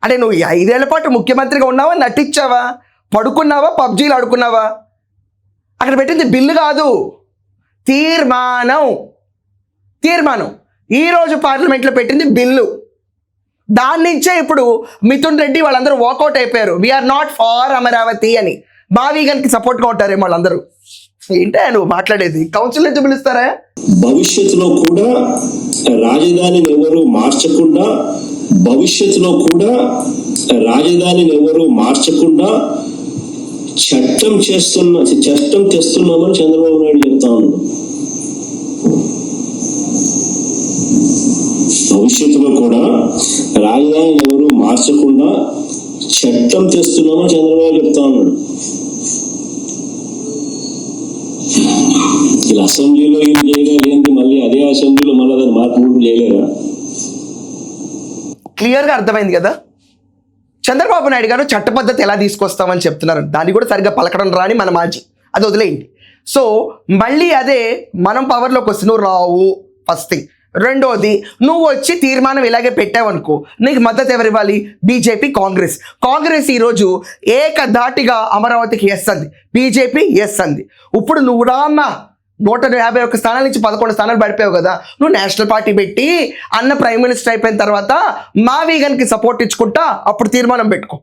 అంటే నువ్వు 5 ఏళ్ల పాటు ముఖ్యమంత్రిగా ఉన్నావా, నటించావా, పడుకున్నావా, పబ్జీలు ఆడుకున్నావా? అక్కడ పెట్టింది బిల్లు కాదు, తీర్మానం. ఈరోజు పార్లమెంట్లో పెట్టింది బిల్లు. దాని నుంచే ఇప్పుడు మిథున్ రెడ్డి వాళ్ళందరూ వాకౌట్ అయిపోయారు. వీఆర్ నాట్ ఫార్ అమరావతి అని. బావీగన్కి సపోర్ట్గా ఉంటారేమో వాళ్ళందరూ. ఏంటో నువ్వు మాట్లాడేది? కౌన్సిల్ నుంచి పిలుస్తారా? భవిష్యత్తులో కూడా రాజధానిని ఎవరు మార్చకుండా చట్టం తెస్తున్నామని చంద్రబాబు నాయుడు చెప్తా ఉన్నాడు. భవిష్యత్తులో కూడా రాజధానిని ఎవరు మార్చకుండా చట్టం తెస్తున్నామని చంద్రబాబు చెప్తా ఉన్నాడు. ఇలా అసెంబ్లీలో ఏం చేయలేదండి, మళ్ళీ అదే అసెంబ్లీలో మళ్ళీ దాన్ని మార్పు చేయలేదా? క్లియర్గా అర్థమైంది కదా. చంద్రబాబు నాయుడు గారు చట్ట పద్ధతి ఎలా తీసుకొస్తామని చెప్తున్నారు. దాన్ని కూడా సరిగ్గా పలకడం రాని మన మాజీ, అది వదిలేయండి. సో మళ్ళీ అదే మనం పవర్లోకి వస్తే నువ్వు రావు ఫస్ట్ థింగ్. రెండోది, నువ్వు వచ్చి తీర్మానం ఇలాగే పెట్టావనుకో, నీకు మద్దతు ఎవరు ఇవ్వాలి? బీజేపీ, కాంగ్రెస్ ఈరోజు ఏకధాటిగా అమరావతికి ఎస్ అంది, బీజేపీ ఎస్ అంది. ఇప్పుడు నువ్వు రామ్మా 151 స్థానాల నుంచి 11 స్థానాలు పడిపోయావు కదా. నువ్వు నేషనల్ పార్టీ పెట్టి అన్న ప్రైమ్ మినిస్టర్ అయిపోయిన తర్వాత మా వీగన్కి సపోర్ట్ ఇచ్చుకుంటా అప్పుడు తీర్మానం పెట్టుకో.